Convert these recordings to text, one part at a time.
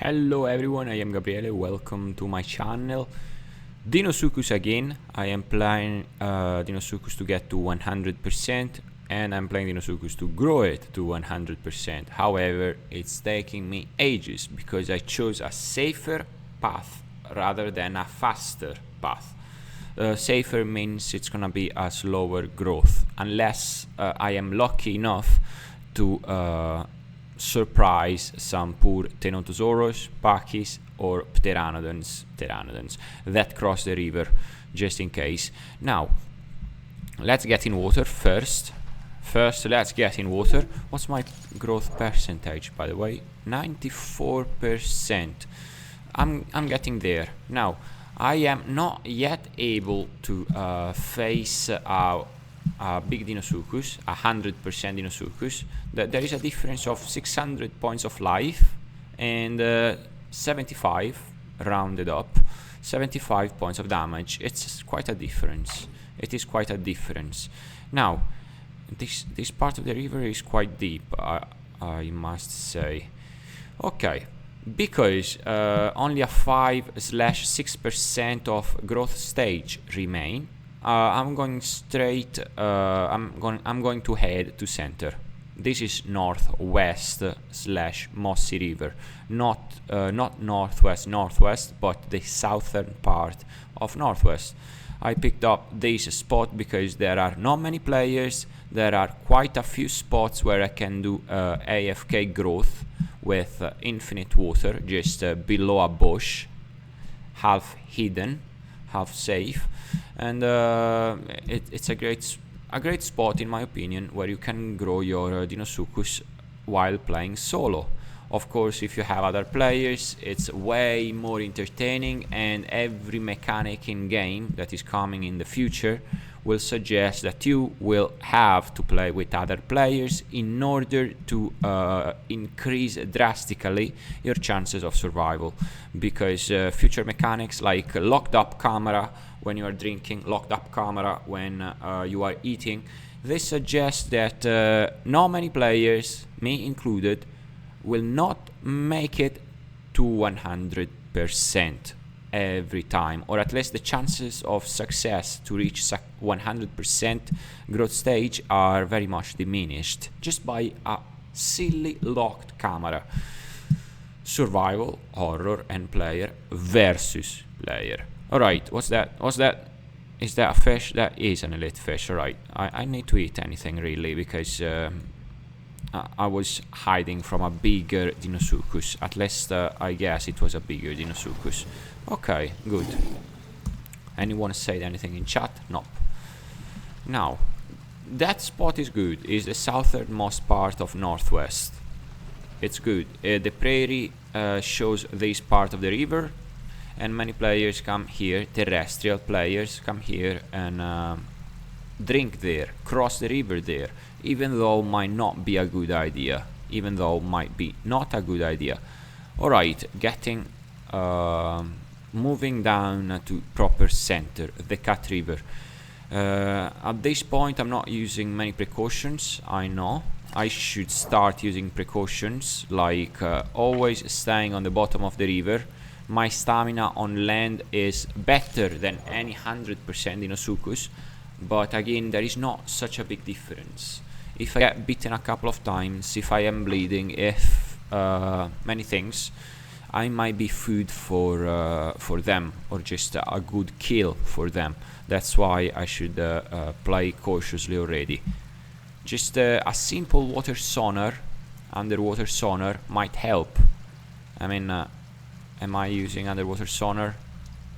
Hello everyone, I am Gabriele, welcome to my channel. Deinosuchus again. I am playing Deinosuchus to get to 100% and I'm playing Deinosuchus to grow it to 100%. However, it's taking me ages because I chose a safer path rather than a faster path. Safer means it's gonna be a slower growth unless I am lucky enough to surprise some poor Deinosuchus, Pakis or pteranodons that cross the river, just in case. Now let's get in water first. Let's get in water. What's my growth percentage, by the way? 94%. I'm getting there. Now I am not yet able to face a big Deinosuchus, 100% Deinosuchus. There is a difference of 600 points of life and 75 rounded up, 75 points of damage. It's quite a difference. It is quite a difference. Now this part of the river is quite deep, I must say. Okay, because only a 5/6% of growth stage remain, I'm going straight. I'm going to head to center. This is northwest / Mossy River, not northwest, but the southern part of northwest. I picked up this spot because there are not many players. There are quite a few spots where I can do AFK growth with infinite water, just below a bush, half hidden, half safe, and it's a great spot in my opinion where you can grow your Deinosuchus while playing solo. Of course, if you have other players, it's way more entertaining, and every mechanic in game that is coming in the future will suggest that you will have to play with other players in order to increase drastically your chances of survival, because future mechanics like locked up camera when you are drinking, locked up camera when you are eating, they suggest that not many players, me included, will not make it to 100% every time, or at least the chances of success to reach 100% growth stage are very much diminished just by a silly locked camera. Survival, horror, and player versus player. Alright, what's that? Is that a fish? That is an elite fish. Alright, I need to eat anything really, because I was hiding from a bigger Deinosuchus. At least I guess it was a bigger Deinosuchus. Okay, good. Anyone say anything in chat? Nope. Now, that spot is good. It's the southernmost part of northwest. It's good. The prairie shows this part of the river, and many players come here, terrestrial players come here and drink there, cross the river there, even though might not be a good idea, Alright, getting moving down to proper center, the Cat River. At this point I'm not using many precautions. I know I should start using precautions, like always staying on the bottom of the river. My stamina on land is better than any 100% Deinosuchus, but again there is not such a big difference. If I get bitten a couple of times, if I am bleeding, if many things, I might be food for them, or just a good kill for them. That's why I should play cautiously already. Just a simple water sonar, underwater sonar, might help. I mean, am I using underwater sonar?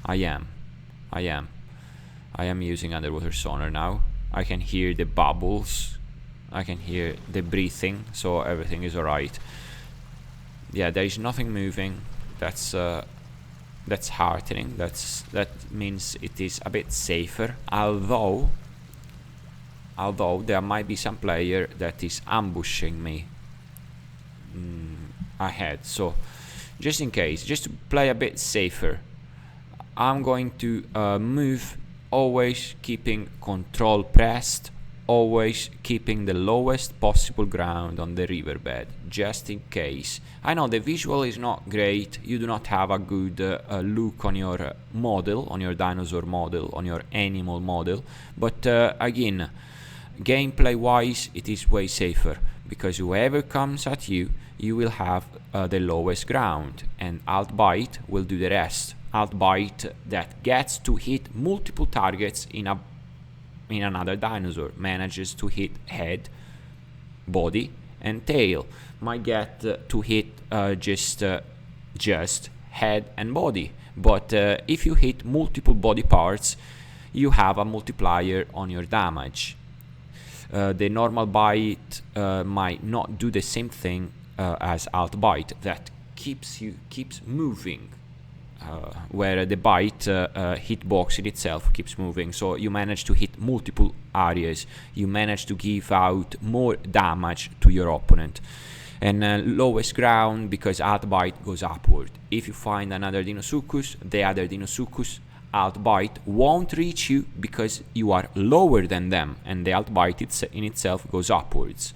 I am using underwater sonar now. I can hear the bubbles, I can hear the breathing, so everything is alright. Yeah, there is nothing moving. That's heartening. That means it is a bit safer. Although there might be some player that is ambushing me ahead. So just in case, just to play a bit safer, I'm going to move, always keeping control pressed, always keeping the lowest possible ground on the riverbed, just in case. I know the visual is not great, you do not have a good look on your model, on your dinosaur model, on your animal model, but again, gameplay wise it is way safer, because whoever comes at you, you will have the lowest ground, and alt bite will do the rest. Alt bite that gets to hit multiple targets in another dinosaur, manages to hit head, body and tail, might get to hit just head and body, but if you hit multiple body parts, you have a multiplier on your damage. The normal bite might not do the same thing as alt bite, that keeps moving, where the bite hitbox in itself keeps moving, so you manage to hit multiple areas, you manage to give out more damage to your opponent. And lowest ground, because alt bite goes upward. If you find another Deinosuchus, the other Deinosuchus, alt bite won't reach you because you are lower than them, and the alt bite in itself goes upwards.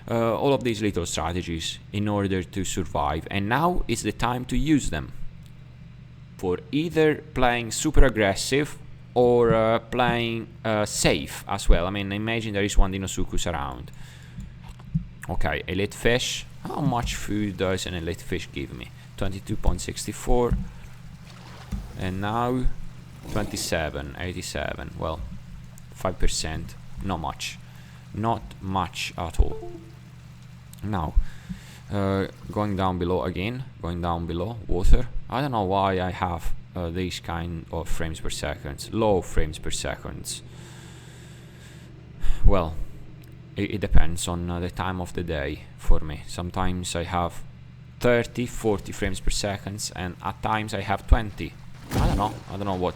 All of these little strategies in order to survive, and now is the time to use them for either playing super aggressive or playing safe as well. I mean, imagine there is one Deinosuchus around. Okay, elite fish. How much food does an elite fish give me? 22.64, and now 27.87. Well, 5%. Not much. Not much at all. Now, going down below again. Going down below, water. I don't know why I have these kind of frames per second. Low frames per second. Well, it depends on the time of the day for me. Sometimes I have 30, 40 frames per second, and at times I have 20. I don't know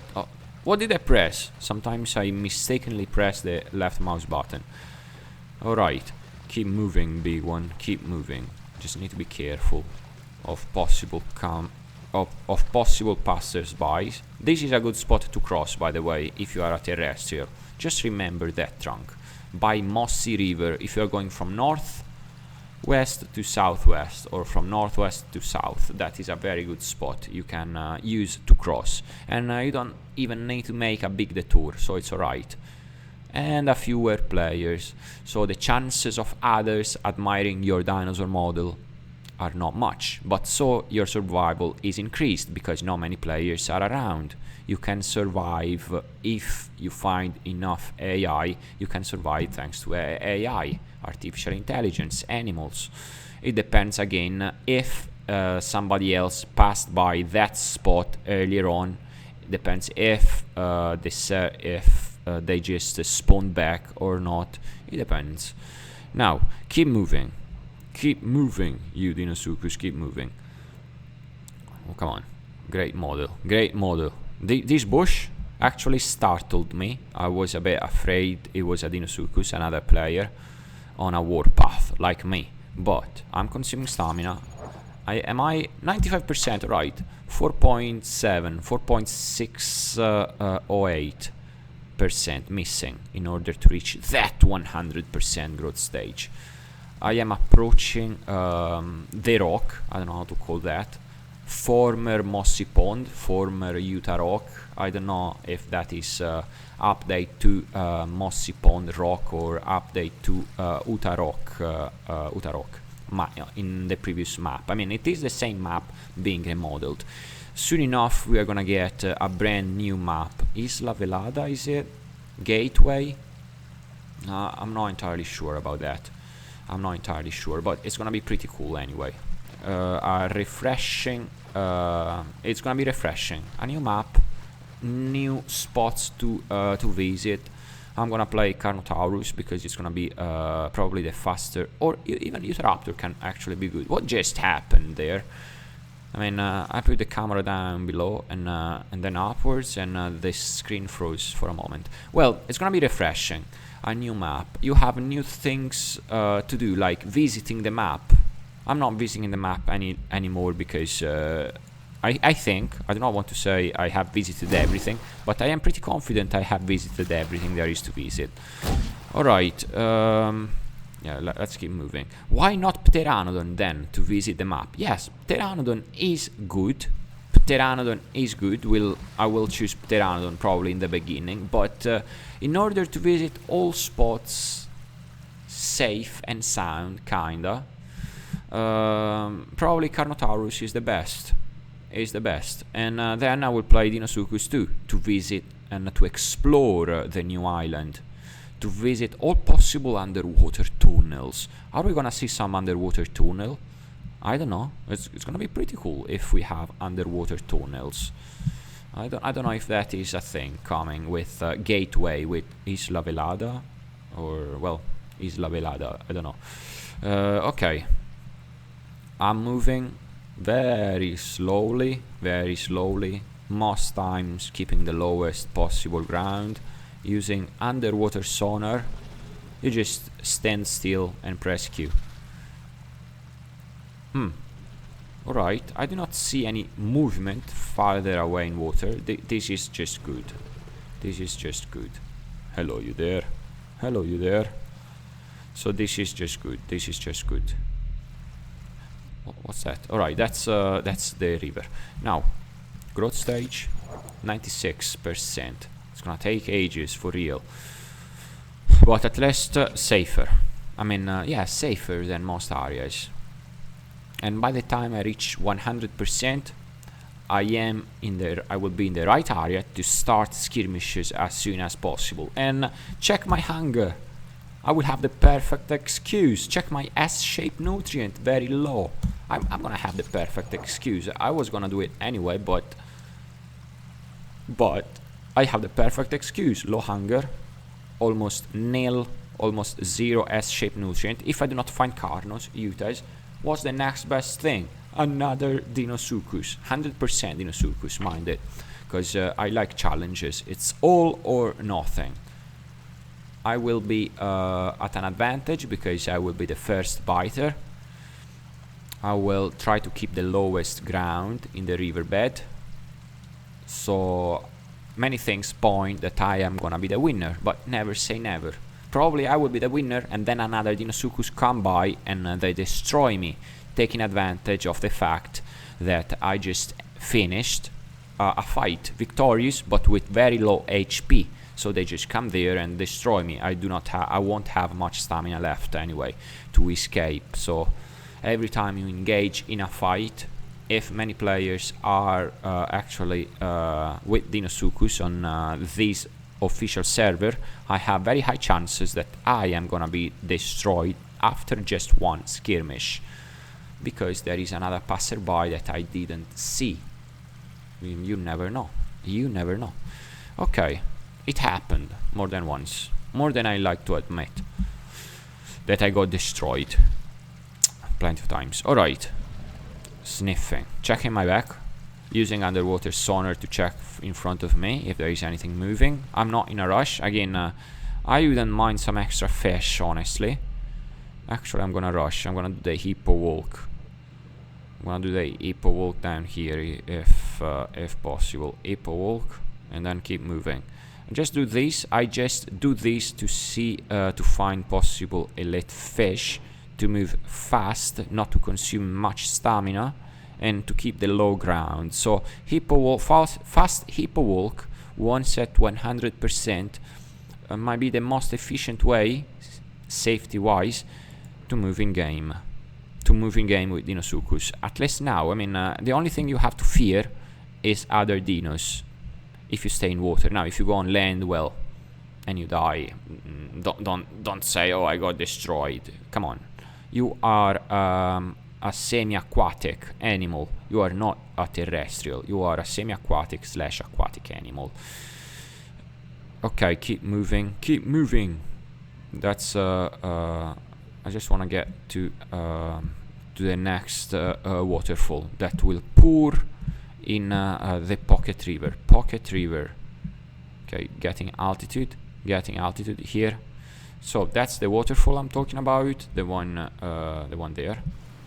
what did I press? Sometimes I mistakenly press the left mouse button. Alright, keep moving, big one, keep moving. Just need to be careful of possible passers-by. This is a good spot to cross, by the way, if you are a terrestrial. Just remember that trunk. By Mossy River, if you are going from northwest to southwest, or from northwest to south, that is a very good spot you can use to cross. And you don't even need to make a big detour, so it's alright. And a fewer players, so the chances of others admiring your dinosaur model are not much, but so your survival is increased because not many players are around. You can survive if you find enough AI. You can survive thanks to AI, artificial intelligence, animals. It depends again if somebody else passed by that spot earlier on. It depends if they just spawn back or not. It depends. Now, keep moving. Keep moving, you Deinosuchus, keep moving. Oh, come on. Great model. Great model. This bush actually startled me. I was a bit afraid it was a Deinosuchus, another player, on a warpath like me. But I'm consuming stamina. Am I 95% right? 4.7, 4.608% missing in order to reach that 100% growth stage. I am approaching the rock, I don't know how to call that, former Mossy Pond, former Utah Rock. I don't know if that is update to Mossy Pond Rock or update to Utah Rock in the previous map. I mean, it is the same map being remodeled. Soon enough we are gonna get a brand new map. Isla Velada, is it? Gateway? I'm not entirely sure about that. I'm not entirely sure, but it's gonna be pretty cool anyway. Refreshing. It's gonna be refreshing. A new map, new spots to visit. I'm gonna play Carnotaurus because it's gonna be probably the faster, or even Utahraptor can actually be good. What just happened there? I mean, I put the camera down below and then upwards, and the screen froze for a moment. Well, it's gonna be refreshing. A new map. You have new things to do, like visiting the map. I'm not visiting the map anymore because I think, I do not want to say I have visited everything, but I am pretty confident I have visited everything there is to visit. Alright, yeah, let's keep moving. Why not Pteranodon then to visit the map? Yes, Pteranodon is good. Pteranodon is good. I will choose Pteranodon probably in the beginning, but in order to visit all spots safe and sound, kinda, probably Carnotaurus is the best. And then I will play Deinosuchus too, to visit and to explore the new island, to visit all possible underwater tunnels. Are we gonna see some underwater tunnel? I don't know. It's gonna be pretty cool if we have underwater tunnels. I don't know if that is a thing coming with Gateway, with Isla Velada, or well, Isla Velada. I don't know. Okay, I'm moving very slowly, most times keeping the lowest possible ground, using underwater sonar. You just stand still and press Q. Alright, I do not see any movement farther away in water. This is just good. Hello, you there. So this is just good. What's that? Alright, that's the river. Now, growth stage, 96%. It's gonna take ages for real, but at least safer. I mean, yeah, safer than most areas. And by the time I reach 100%, I will be in the right area to start skirmishes as soon as possible. And check my hunger. I will have the perfect excuse. Check my S-shaped nutrient, very low. I'm gonna have the perfect excuse. I was gonna do it anyway, but I have the perfect excuse. Low hunger, almost nil, almost zero S-shaped nutrient. If I do not find Carnos, Utahs, what's the next best thing? Another Deinosuchus, 100% Deinosuchus, mind it, because I like challenges. It's all or nothing. I will be at an advantage because I will be the first biter. I will try to keep the lowest ground in the riverbed. So many things point that I am gonna be the winner, but never say never. Probably I will be the winner and then another Deinosuchus come by and they destroy me, taking advantage of the fact that I just finished a fight victorious but with very low HP. So they just come there and destroy me. I won't have much stamina left anyway to escape. So every time you engage in a fight, if many players are actually with Deinosuchus on this official server, I have very high chances that I am gonna be destroyed after just one skirmish, because there is another passerby that I didn't see. You never know. Okay, it happened more than once, more than I like to admit, that I got destroyed plenty of times. Alright, sniffing, checking my back, using underwater sonar to check in front of me if there is anything moving. I'm not in a rush. Again, I wouldn't mind some extra fish, honestly. Actually, I'm gonna rush. I'm gonna do the hippo walk. I'm gonna do the hippo walk down here if possible. Hippo walk and then keep moving. And just do this. I just do this to see to find possible elite fish, to move fast, not to consume much stamina, and to keep the low ground. So hippo walk, fast hippo walk once at 100% might be the most efficient way, safety wise, to move in game with Deinosuchus. At least now. I mean, the only thing you have to fear is other dinos if you stay in water. Now if you go on land, well, and you die, don't say, oh, I got destroyed. Come on, you are a semi-aquatic animal. You are not a terrestrial. You are a semi-aquatic / aquatic animal. Okay, keep moving. That's I just want to get to the next waterfall that will pour in the Pocket River. Okay, getting altitude here. So that's the waterfall I'm talking about. The one there,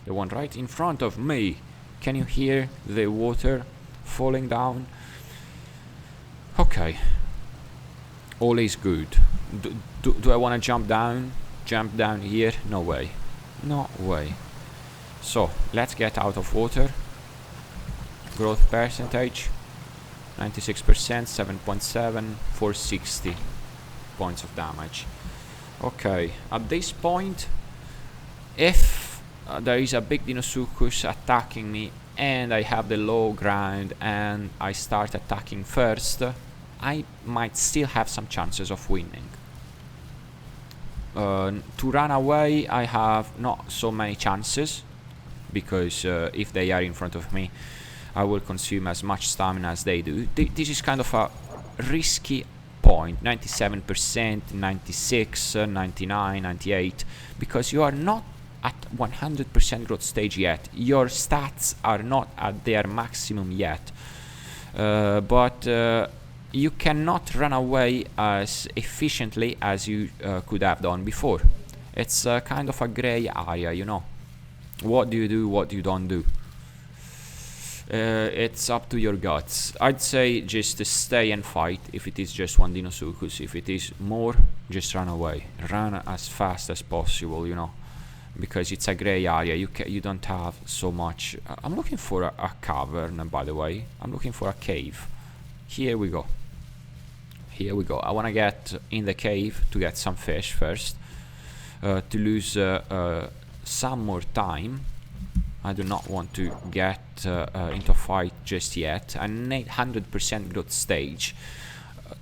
the one right in front of me. Can you hear the water falling down? Okay, All is good. Do I want to jump down? Jump down here? No way. No way. So, let's get out of water. Growth percentage 96%, 7.7, 460 points of damage. Okay, at this point, if there is a big Deinosuchus attacking me and I have the low ground and I start attacking first, I might still have some chances of winning. To run away, I have not so many chances, because if they are in front of me, I will consume as much stamina as they do. This is kind of a risky point, 97%, 96, 99, 98, because you are not at 100% growth stage yet. Your stats are not at their maximum yet, but you cannot run away as efficiently as you could have done before. It's kind of a gray area, you know. What do you do, what you don't do? It's up to your guts. I'd say just to stay and fight if it is just one Deinosuchus. If it is more, just run away. Run as fast as possible, you know, because it's a grey area. You don't have so much. I'm looking for a cavern, by the way. I'm looking for a cave. Here we go. Here we go. I want to get in the cave to get some fish first, to lose some more time. I do not want to get into a fight just yet. I need 100% growth stage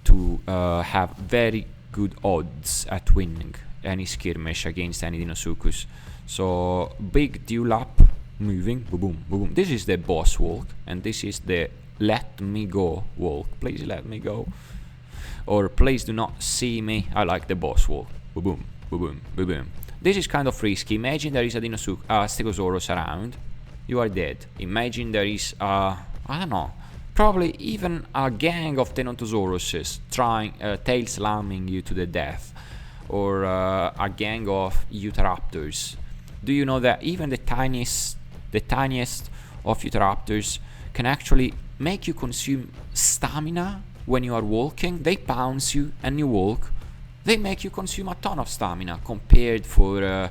to have very good odds at winning any skirmish against any Deinosuchus. So big dewlap moving, boom, boom, boom. This is the boss walk, and this is the let me go walk. Please let me go, or please do not see me. I like the boss walk. Boom, boom, boom, boom, boom, boom. This is kind of risky. Imagine there is a Stegosaurus around. You are dead. Imagine there is I don't know, probably even a gang of Deinosuchuses trying tail slamming you to the death, or a gang of Utahraptors. Do you know that even the tiniest of Utahraptors can actually make you consume stamina when you are walking? They pounce you and you walk. They make you consume a ton of stamina compared for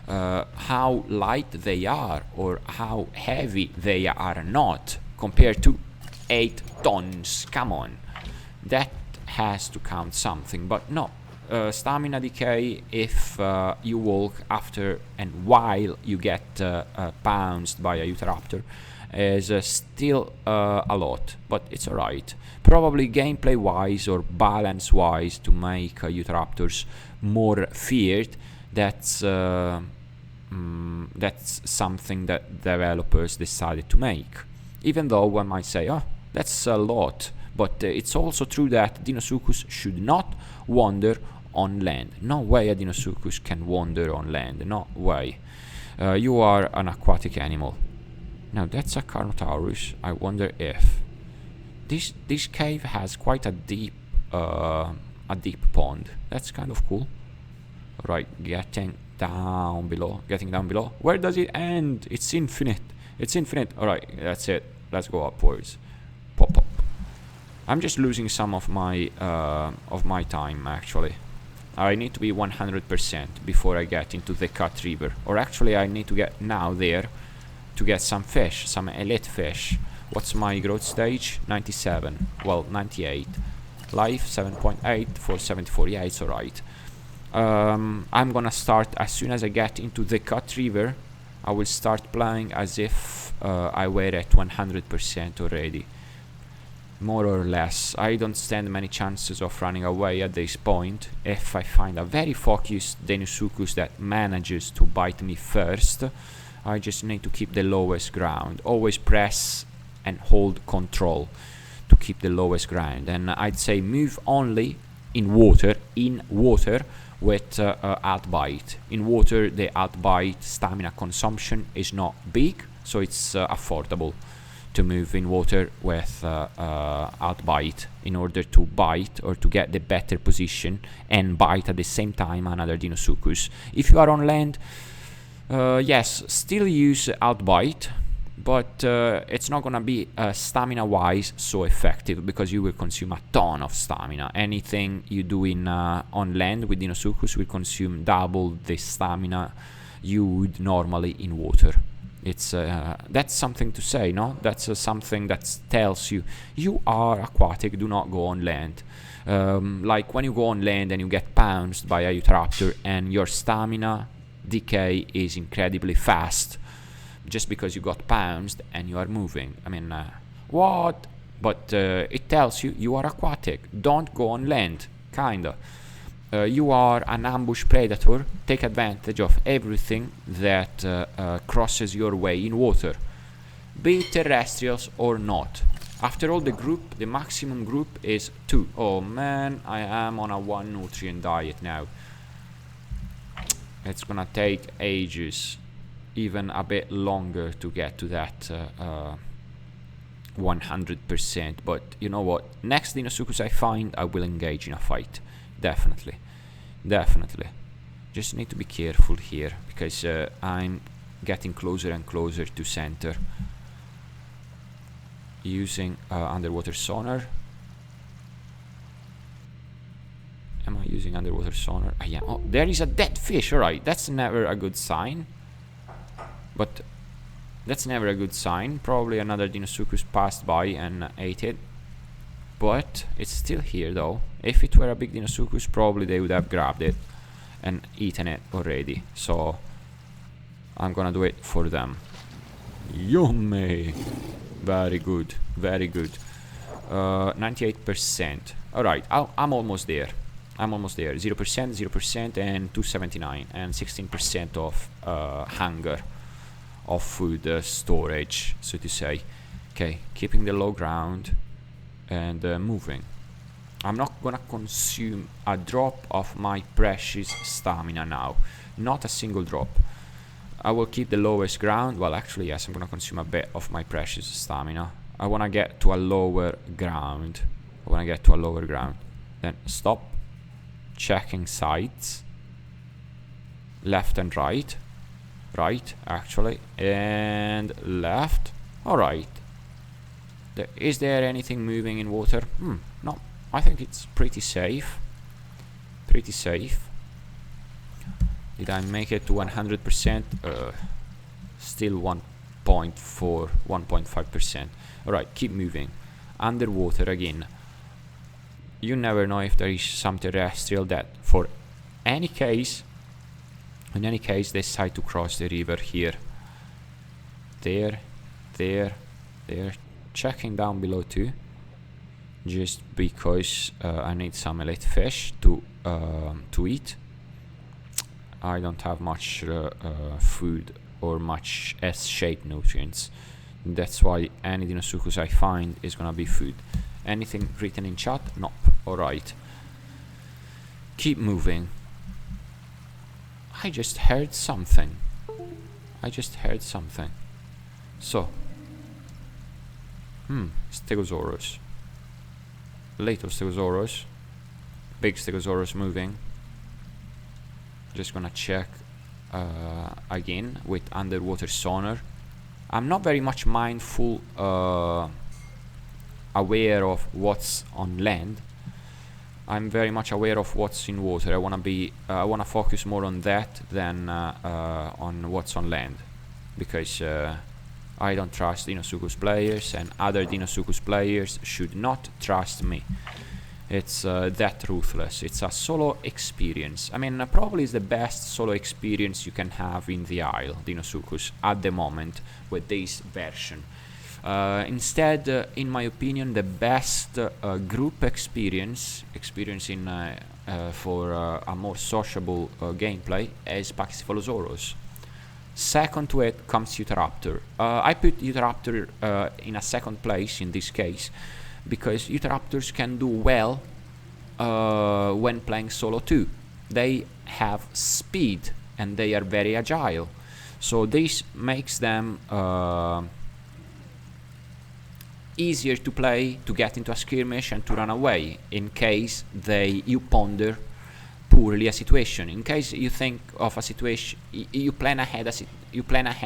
how light they are or how heavy they are not, compared to 8 tons. Come on, that has to count something. But no, stamina decay if you walk after and while you get pounced by a Utahraptor is still a lot, but it's alright. Probably gameplay wise or balance wise, to make Utahraptors more feared, that's something that developers decided to make. Even though one might say, oh, that's a lot, but it's also true that Deinosuchus should not wander on land. No way a Deinosuchus can wander on land, no way. You are an aquatic animal. Now that's a Carnotaurus. I wonder if this cave has quite a deep pond. That's kind of cool. Right, getting down below. Where does it end? It's infinite. It's infinite. All right, that's it. Let's go upwards. Pop, pop. I'm just losing some of my time actually. I need to be 100% before I get into the cut river, or actually I need to get now there to get some fish, some elite fish. What's my growth stage? 97. Well, 98. Life 7.8 for 74. Yeah, it's alright. I'm gonna start as soon as I get into the cut river. I will start playing as if I were at 100% already, more or less. I don't stand many chances of running away at this point. If I find a very focused Deinosuchus that manages to bite me first, I just need to keep the lowest ground. Always press and hold control to keep the lowest ground. And I'd say move only in water with alt bite. In water, the alt bite stamina consumption is not big, so it's affordable to move in water with alt bite in order to bite or to get the better position and bite at the same time another Deinosuchus. If you are on land, yes, still use alt bite, but it's not gonna be stamina wise so effective, because you will consume a ton of stamina. Anything you do in on land with Deinosuchus will consume double the stamina you would normally in water. It's that's something to say, no? That's something that tells you you are aquatic, do not go on land. Like when you go on land and you get pounced by a Euteraptor and your stamina decay is incredibly fast just because you got pounced and you are moving. I mean, what? But it tells you you are aquatic, don't go on land, kinda. You are an ambush predator, take advantage of everything that crosses your way in water, be it terrestrials or not. After all, the maximum group is 2. Oh man, I am on a 1 nutrient diet now. It's gonna take ages, even a bit longer to get to that 100%. But you know what? Next Deinosuchus I find, I will engage in a fight. Definitely. Just need to be careful here, because I'm getting closer and closer to center. Using underwater sonar. Am I using underwater sonar? Yeah. Oh, there is a dead fish. Alright, that's never a good sign. But that's never a good sign. Probably another Deinosuchus passed by and ate it. But it's still here though. If it were a big Deinosuchus, probably they would have grabbed it and eaten it already. So I'm gonna do it for them. Yummy! Very good, very good. 98%. Alright, I'm almost there. 0%, 0%, and 279, and 16% of hunger, of food storage, so to say. Okay, keeping the low ground and moving. I'm not gonna consume a drop of my precious stamina now. Not a single drop. I will keep the lowest ground. Well, actually, yes, I'm gonna consume a bit of my precious stamina. I wanna get to a lower ground. Then stop. Checking sides. Left and right. Right, actually. And left. Alright. Is there anything moving in water? No. I think it's pretty safe. Did I make it to 100%? Still 1.4, 1.5%. Alright, keep moving. Underwater again. You never know if there is some terrestrial that, in any case, decide to cross the river here. There. Checking down below too. Just because I need some elite fish to eat. I don't have much food or much S-shaped nutrients. That's why any Deinosuchus I find is gonna be food. Anything written in chat? Nope. Alright. Keep moving. I just heard something. So. Stegosaurus. Little Stegosaurus. Big Stegosaurus moving. Just gonna check again with underwater sonar. I'm not very much mindful aware of what's on land. I'm very much aware of what's in water. I wanna focus more on that than on what's on land, because I don't trust Deinosuchus players, and other Deinosuchus players should not trust me. It's that ruthless. It's a solo experience. I mean, probably it's the best solo experience you can have in the Isle, Deinosuchus, at the moment with this version. Instead, in my opinion, the best group experience for a more sociable gameplay is Pachycephalosaurus. Second to it comes Euteraptor. I put Euteraptor in a second place in this case, because Euteraptors can do well when playing solo too. They have speed and they are very agile, so this makes them easier to play, to get into a skirmish and to run away in case you put poorly a situation. In case you think of a situation, you plan ahead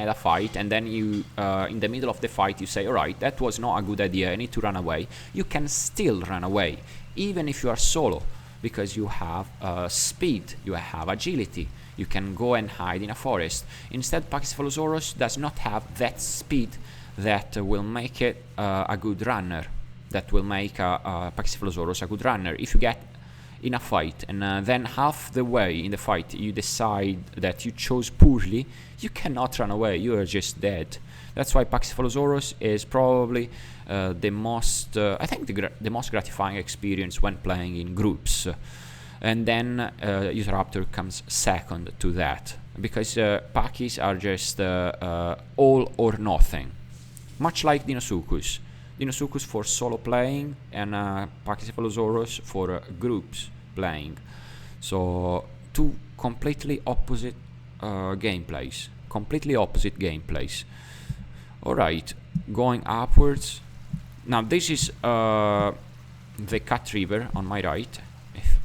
a fight, and then you in the middle of the fight you say, all right, that was not a good idea, I need to run away. You can still run away even if you are solo, because you have speed, you have agility, you can go and hide in a forest. Instead, Pachycephalosaurus does not have that speed that will make it a good runner, that will make Pachycephalosaurus a good runner. If you get in a fight and then half the way in the fight you decide that you chose poorly, you cannot run away, you are just dead. That's why Pachycephalosaurus is probably the most, I think the most gratifying experience when playing in groups. And then Utahraptor comes second to that, because Pachys are just all or nothing. Much like Deinosuchus. Deinosuchus for solo playing, and Pachycephalosaurus for groups playing. So two completely opposite gameplays. Alright, going upwards. Now this is the Cat River on my right.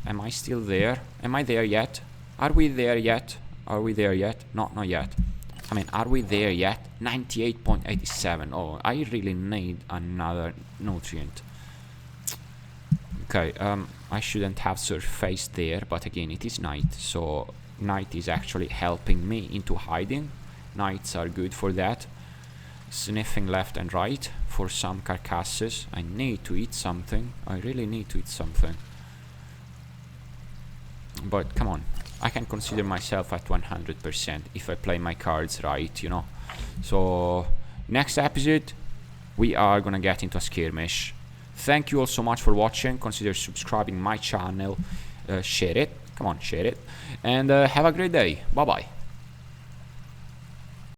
Am I still there? Am I there yet? Are we there yet? No, not yet. I mean, are we there yet? 98.87. Oh, I really need another nutrient. Okay, I shouldn't have surfaced there, but again, it is night, so night is actually helping me into hiding. Nights are good for that. Sniffing left and right for some carcasses. I need to eat something. I really need to eat something. But come on, I can consider myself at 100% if I play my cards right, you know. So next episode we are gonna get into a skirmish. Thank you all so much for watching. Consider subscribing my channel, share it, come on, share it, and have a great day. Bye bye.